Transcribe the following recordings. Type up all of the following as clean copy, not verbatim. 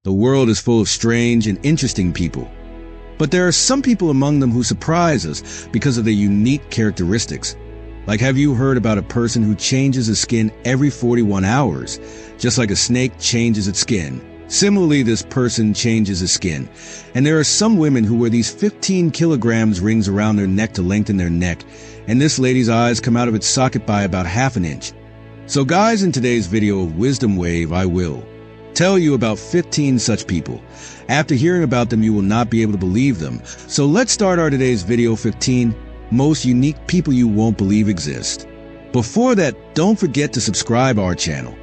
The world is full of strange and interesting people. But there are some people among them who surprise us because of their unique characteristics. Like, have you heard about a person who changes his skin every 41 hours, just like a snake changes its skin? Similarly, this person changes his skin. And there are some women who wear these 15 kilograms rings around their neck to lengthen their neck, and this lady's eyes come out of its socket by about half an inch. So guys, in today's video of Wisdom Wave, I will tell you about 15 such people. After hearing about them, you will not be able to believe them. So let's start our today's video, 15 most unique people you won't believe exist. Before that, don't forget to subscribe our channel.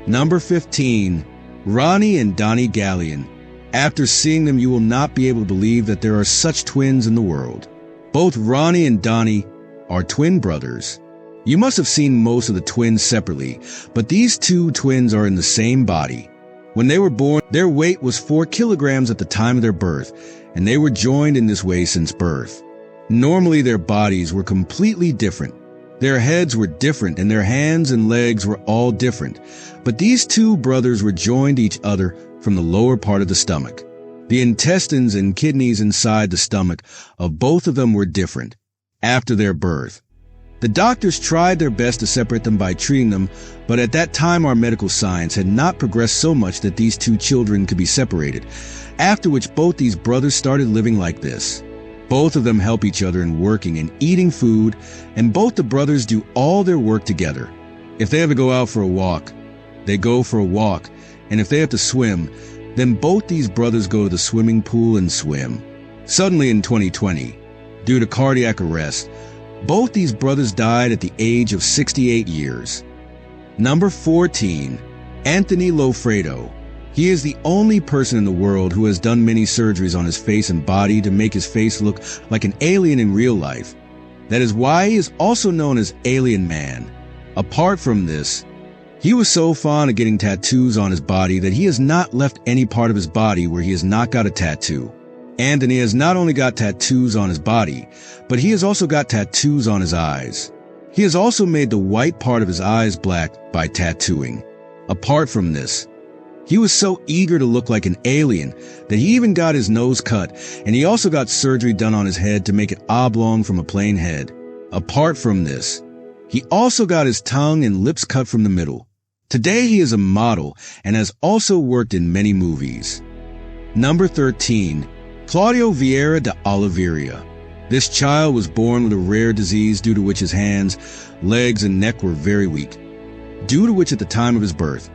Number 15. Ronnie and Donnie Galiyon. After seeing them, you will not be able to believe that there are such twins in the world. Both Ronnie and Donnie are twin brothers. You must have seen most of the twins separately, but these two twins are in the same body. When they were born, their weight was 4 kilograms at the time of their birth, and they were joined in this way since birth. Normally, their bodies were completely different. Their heads were different, and their hands and legs were all different. But these two brothers were joined to each other from the lower part of the stomach. The intestines and kidneys inside the stomach of both of them were different after their birth. The doctors tried their best to separate them by treating them, but at that time our medical science had not progressed so much that these two children could be separated, after which both these brothers started living like this. Both of them help each other in working and eating food, and both the brothers do all their work together. If they have to go out for a walk, they go for a walk, and if they have to swim, then both these brothers go to the swimming pool and swim. Suddenly in 2020, due to cardiac arrest, both these brothers died at the age of 68 years. Number 14. Anthony Loffredo. He is the only person in the world who has done many surgeries on his face and body to make his face look like an alien in real life. That is why he is also known as Alien Man. Apart from this, he was so fond of getting tattoos on his body that he has not left any part of his body where he has not got a tattoo. Anthony has not only got tattoos on his body, but he has also got tattoos on his eyes. He has also made the white part of his eyes black by tattooing. Apart from this, he was so eager to look like an alien that he even got his nose cut, and he also got surgery done on his head to make it oblong from a plain head. Apart from this, he also got his tongue and lips cut from the middle. Today he is a model and has also worked in many movies. Number 13. Claudio Vieira de Oliveira. This child was born with a rare disease due to which his hands, legs, and neck were very weak, due to which at the time of his birth,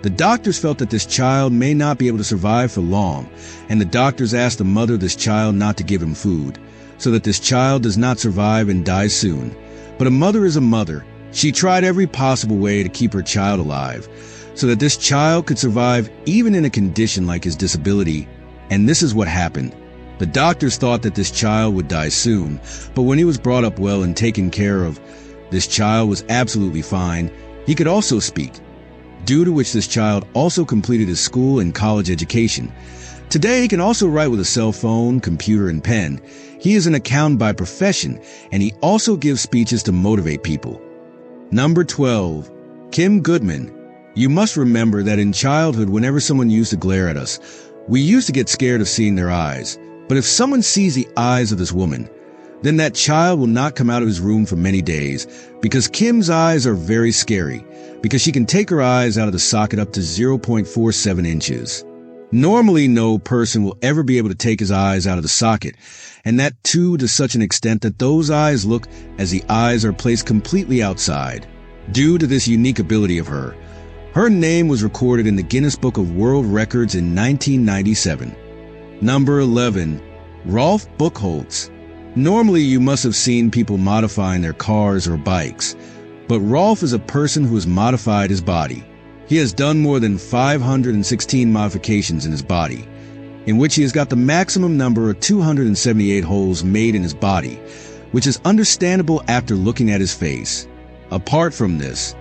the doctors felt that this child may not be able to survive for long, and the doctors asked the mother of this child not to give him food, so that this child does not survive and dies soon. But a mother is a mother. She tried every possible way to keep her child alive, so that this child could survive even in a condition like his disability, and this is what happened. The doctors thought that this child would die soon, but when he was brought up well and taken care of, this child was absolutely fine. He could also speak, due to which this child also completed his school and college education. Today, he can also write with a cell phone, computer, and pen. He is an accountant by profession, and he also gives speeches to motivate people. Number 12. Kim Goodman. You must remember that in childhood, whenever someone used to glare at us, we used to get scared of seeing their eyes. But if someone sees the eyes of this woman, then that child will not come out of his room for many days, because Kim's eyes are very scary, because she can take her eyes out of the socket up to 0.47 inches. Normally, no person will ever be able to take his eyes out of the socket, and that too to such an extent that those eyes look as the eyes are placed completely outside. Due to this unique ability of her, her name was recorded in the Guinness Book of World Records in 1997. Number 11. Rolf Buchholz. Normally, you must have seen people modifying their cars or bikes, but Rolf is a person who has modified his body. He has done more than 516 modifications in his body, in which he has got the maximum number of 278 holes made in his body, which is understandable after looking at his face. Apart from this,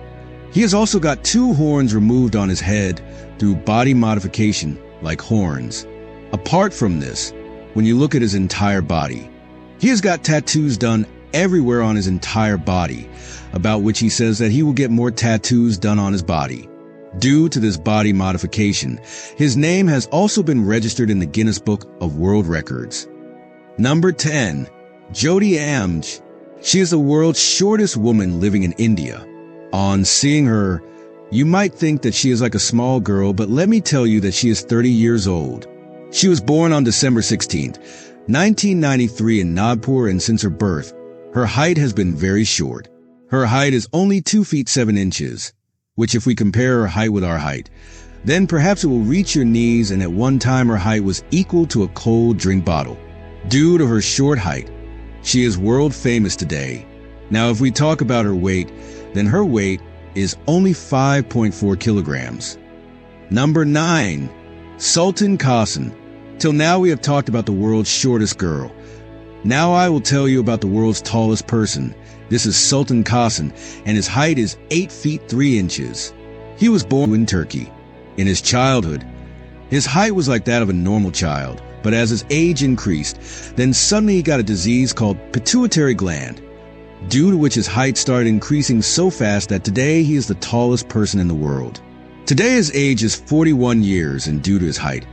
he has also got 2 horns removed on his head through body modification, like horns. Apart from this, when you look at his entire body, he has got tattoos done everywhere on his entire body, about which he says that he will get more tattoos done on his body. Due to this body modification, his name has also been registered in the Guinness Book of World Records. Number 10. Jyoti Amge. She is the world's shortest woman living in India. On seeing her, you might think that she is like a small girl, but let me tell you that she is 30 years old. She was born on December 16th, 1993 in Nagpur, and since her birth, her height has been very short. Her height is only 2 feet 7 inches, which if we compare her height with our height, then perhaps it will reach your knees, and at one time her height was equal to a cold drink bottle. Due to her short height, she is world famous today. Now, if we talk about her weight, then her weight is only 5.4 kilograms. Number 9. Sultan Kosen. Till now we have talked about the world's shortest girl. Now I will tell you about the world's tallest person. This is Sultan Kosen, and his height is 8 feet 3 inches. He was born in Turkey. In his childhood, his height was like that of a normal child, but as his age increased, then suddenly he got a disease called pituitary gland, due to which his height started increasing so fast that today he is the tallest person in the world. Today his age is 41 years, and due to his height,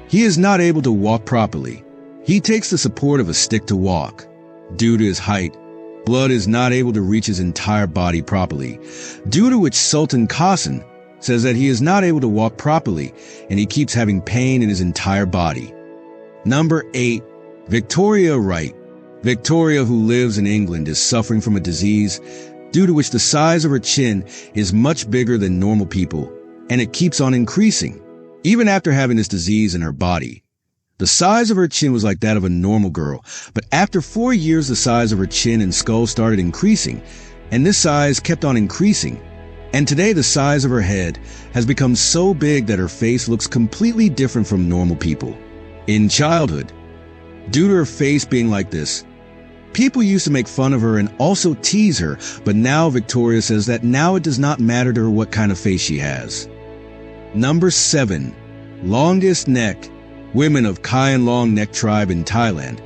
he is not able to walk properly. He takes the support of a stick to walk. Due to his height, blood is not able to reach his entire body properly, due to which Sultan Kosen says that he is not able to walk properly and he keeps having pain in his entire body. Number 8. Victoria Wright. Victoria, who lives in England, is suffering from a disease due to which the size of her chin is much bigger than normal people, and it keeps on increasing. Even after having this disease in her body, the size of her chin was like that of a normal girl, but after 4 years the size of her chin and skull started increasing, and this size kept on increasing. And today the size of her head has become so big that her face looks completely different from normal people. In childhood, due to her face being like this, people used to make fun of her and also tease her, but now Victoria says that now it does not matter to her what kind of face she has. Number 7. Longest neck. Women of Kayan long neck tribe in Thailand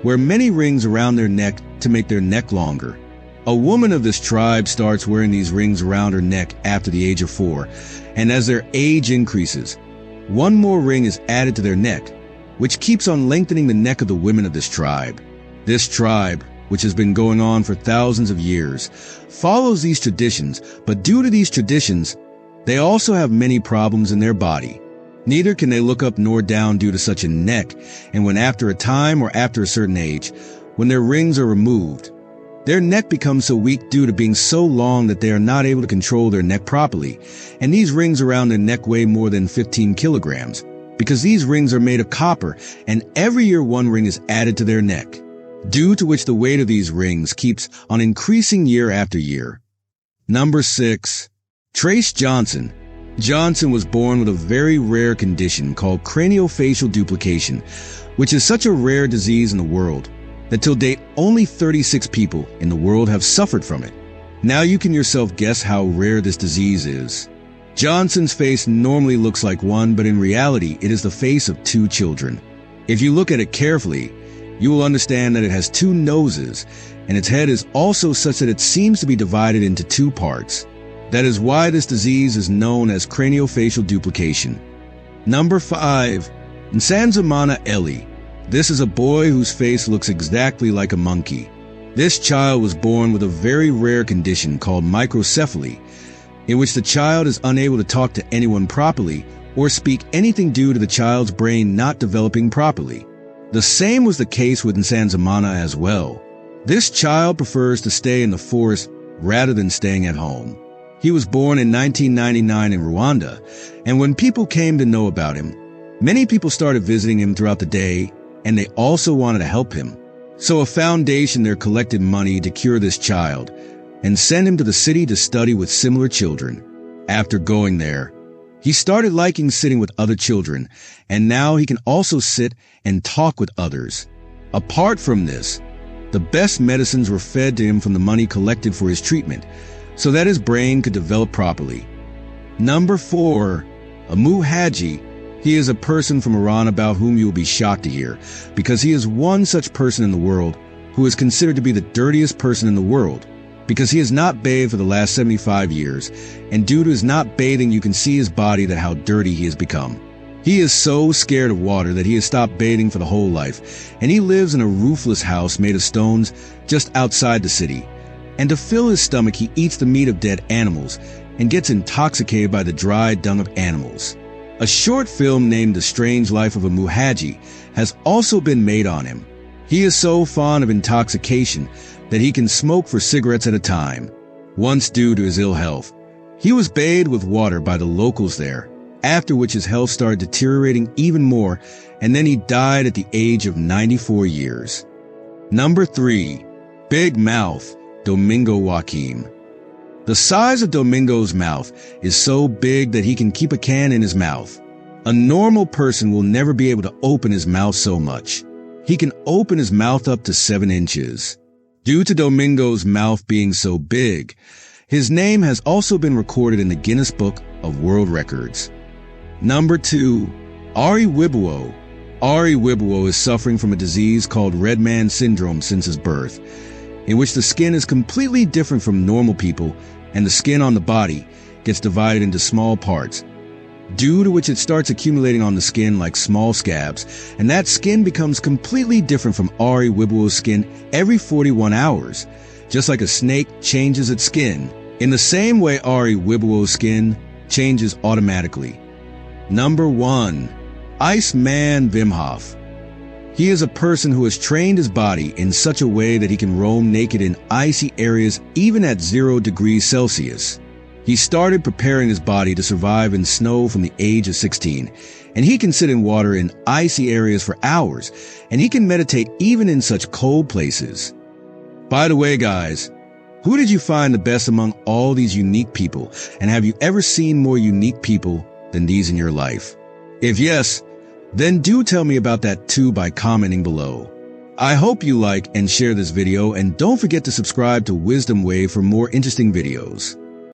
wear many rings around their neck to make their neck longer. A woman of this tribe starts wearing these rings around her neck after the age of 4, and as their age increases, one more ring is added to their neck, which keeps on lengthening the neck of the women of this tribe. This tribe, which has been going on for thousands of years, follows these traditions, but due to these traditions, they also have many problems in their body. Neither can they look up nor down due to such a neck, and when after a time or after a certain age, when their rings are removed, their neck becomes so weak due to being so long that they are not able to control their neck properly, and these rings around their neck weigh more than 15 kilograms, because these rings are made of copper, and every year one ring is added to their neck, due to which the weight of these rings keeps on increasing year after year. Number 6. Trace Johnson. Johnson was born with a very rare condition called craniofacial duplication, which is such a rare disease in the world that till date only 36 people in the world have suffered from it. Now you can yourself guess how rare this disease is. Johnson's face normally looks like one, but in reality it is the face of 2 children. If you look at it carefully, you will understand that it has 2 noses, and its head is also such that it seems to be divided into 2 parts. That is why this disease is known as craniofacial duplication. Number 5. Nsanzimana Eli. This is a boy whose face looks exactly like a monkey. This child was born with a very rare condition called microcephaly, in which the child is unable to talk to anyone properly or speak anything due to the child's brain not developing properly. The same was the case with Nsanzimana as well. This child prefers to stay in the forest rather than staying at home. He was born in 1999 in Rwanda, and when people came to know about him, many people started visiting him throughout the day, and they also wanted to help him. So a foundation there collected money to cure this child and send him to the city to study with similar children. After going there, he started liking sitting with other children, and now he can also sit and talk with others. Apart from this, the best medicines were fed to him from the money collected for his treatment, so that his brain could develop properly. Number 4. Amu Haji. He is a person from Iran about whom you will be shocked to hear, because he is one such person in the world who is considered to be the dirtiest person in the world, because he has not bathed for the last 75 years, and due to his not bathing, you can see his body that how dirty he has become. He is so scared of water that he has stopped bathing for the whole life, and he lives in a roofless house made of stones just outside the city. And to fill his stomach, he eats the meat of dead animals and gets intoxicated by the dry dung of animals. A short film named The Strange Life of a Muhaji has also been made on him. He is so fond of intoxication that he can smoke 4 cigarettes at a time. Once, due to his ill health, he was bathed with water by the locals there, after which his health started deteriorating even more, and then he died at the age of 94 years. Number 3. Big Mouth, Domingo Joaquim. The size of Domingo's mouth is so big that he can keep a can in his mouth. A normal person will never be able to open his mouth so much. He can open his mouth up to 7 inches. Due to Domingo's mouth being so big, his name has also been recorded in the Guinness Book of World Records. Number 2. Ari Wibowo. Ari Wibowo is suffering from a disease called Red Man Syndrome since his birth, in which the skin is completely different from normal people and the skin on the body gets divided into small parts, due to which it starts accumulating on the skin like small scabs, and that skin becomes completely different from Ari Wibowo's skin every 41 hours, just like a snake changes its skin. In the same way, Ari Wibowo's skin changes automatically. Number 1. Iceman Wim Hof. He is a person who has trained his body in such a way that he can roam naked in icy areas even at 0 degrees Celsius. He started preparing his body to survive in snow from the age of 16, and he can sit in water in icy areas for hours, and he can meditate even in such cold places. By the way, guys, who did you find the best among all these unique people, and have you ever seen more unique people than these in your life? If yes, then do tell me about that too by commenting below. I hope you like and share this video, and don't forget to subscribe to Wisdom Wave for more interesting videos.